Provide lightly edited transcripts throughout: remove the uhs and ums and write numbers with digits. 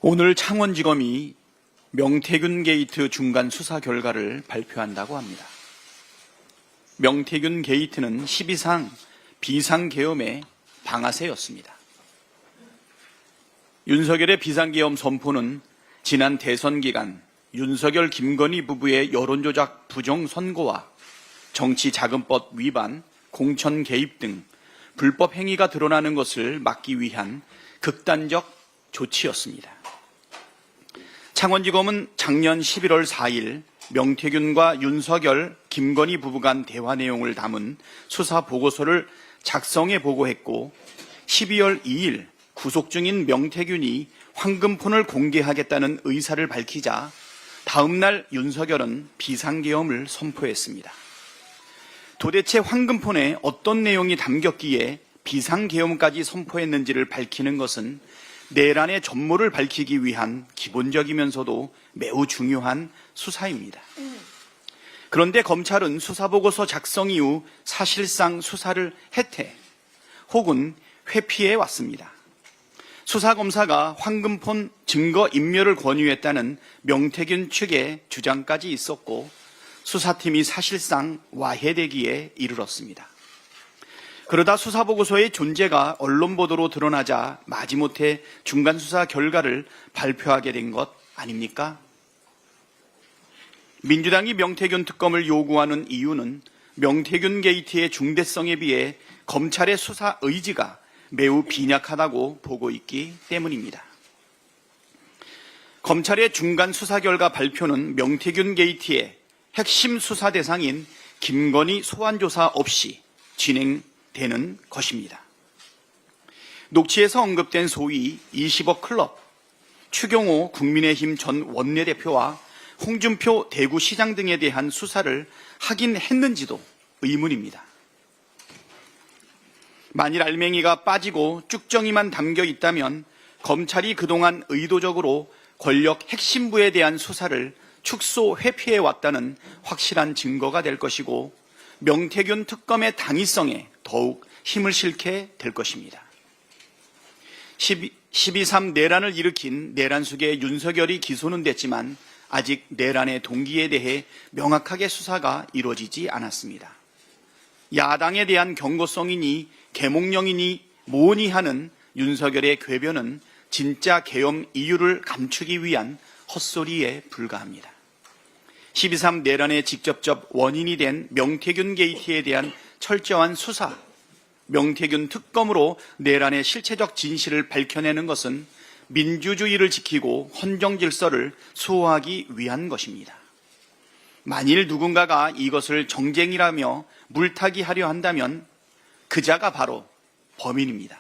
오늘 창원지검이 명태균 게이트 중간 수사 결과를 발표한다고 합니다. 명태균 게이트는 12상 비상계엄의 방아쇠였습니다. 윤석열의 비상계엄 선포는 지난 대선 기간 윤석열 김건희 부부의 여론조작 부정 선고와 정치자금법 위반, 공천 개입 등 불법 행위가 드러나는 것을 막기 위한 극단적 조치였습니다. 창원지검은 작년 11월 4일 명태균과 윤석열, 김건희 부부 간 대화 내용을 담은 수사 보고서를 작성해 보고했고 12월 2일 구속 중인 명태균이 황금폰을 공개하겠다는 의사를 밝히자 다음 날 윤석열은 비상계엄을 선포했습니다. 도대체 황금폰에 어떤 내용이 담겼기에 비상계엄까지 선포했는지를 밝히는 것은 내란의 전모를 밝히기 위한 기본적이면서도 매우 중요한 수사입니다. 그런데 검찰은 수사보고서 작성 이후 사실상 수사를 해태 혹은 회피해 왔습니다. 수사검사가 황금폰 증거 인멸을 권유했다는 명태균 측의 주장까지 있었고 수사팀이 사실상 와해되기에 이르렀습니다. 그러다 수사보고서의 존재가 언론 보도로 드러나자 마지못해 중간수사 결과를 발표하게 된 것 아닙니까? 민주당이 명태균 특검을 요구하는 이유는 명태균 게이트의 중대성에 비해 검찰의 수사 의지가 매우 빈약하다고 보고 있기 때문입니다. 검찰의 중간 수사 결과 발표는 명태균 게이트의 핵심 수사 대상인 김건희 소환 조사 없이 진행되는 것입니다. 녹취에서 언급된 소위 20억 클럽, 추경호 국민의힘 전 원내대표와 홍준표 대구시장 등에 대한 수사를 하긴 했는지도 의문입니다. 만일 알맹이가 빠지고 쭉정이만 담겨 있다면 검찰이 그동안 의도적으로 권력 핵심부에 대한 수사를 축소 회피해 왔다는 확실한 증거가 될 것이고 명태균 특검의 당위성에 더욱 힘을 실게 될 것입니다. 12.3 내란을 일으킨 내란숙의 윤석열이 기소는 됐지만 아직 내란의 동기에 대해 명확하게 수사가 이루어지지 않았습니다. 야당에 대한 경고성이니 계몽령이니 뭐니 하는 윤석열의 궤변은 진짜 계엄 이유를 감추기 위한 헛소리에 불과합니다. 12.3 내란의 직접적 원인이 된 명태균 게이트에 대한 철저한 수사, 명태균 특검으로 내란의 실체적 진실을 밝혀내는 것은 민주주의를 지키고 헌정 질서를 수호하기 위한 것입니다. 만일 누군가가 이것을 정쟁이라며 물타기 하려 한다면 그 자가 바로 범인입니다.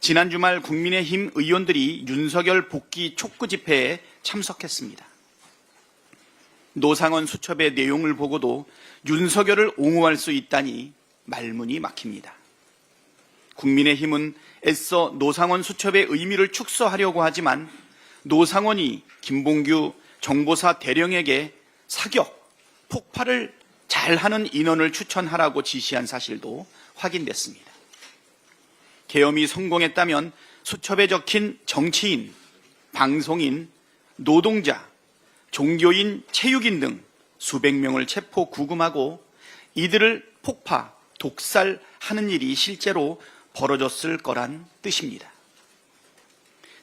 지난 주말 국민의힘 의원들이 윤석열 복귀 촉구 집회에 참석했습니다. 노상원 수첩의 내용을 보고도 윤석열을 옹호할 수 있다니 말문이 막힙니다. 국민의힘은 애써 노상원 수첩의 의미를 축소하려고 하지만 노상원이 김봉규 정보사 대령에게 사격, 폭발을 잘하는 인원을 추천하라고 지시한 사실도 확인됐습니다. 계엄이 성공했다면 수첩에 적힌 정치인, 방송인, 노동자, 종교인, 체육인 등 수백 명을 체포 구금하고 이들을 폭파, 독살하는 일이 실제로 벌어졌을 거란 뜻입니다.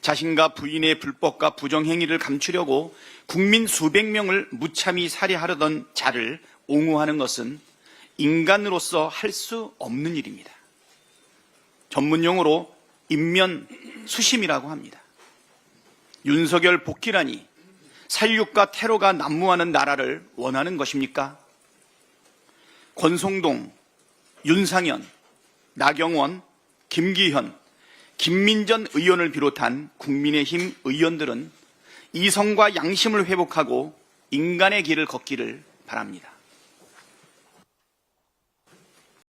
자신과 부인의 불법과 부정행위를 감추려고 국민 수백 명을 무참히 살해하려던 자를 옹호하는 것은 인간으로서 할 수 없는 일입니다. 전문용어로 인면 수심이라고 합니다. 윤석열 복귀라니 살육과 테러가 난무하는 나라를 원하는 것입니까? 권성동, 윤상현, 나경원, 김기현, 김민전 의원을 비롯한 국민의힘 의원들은 이성과 양심을 회복하고 인간의 길을 걷기를 바랍니다.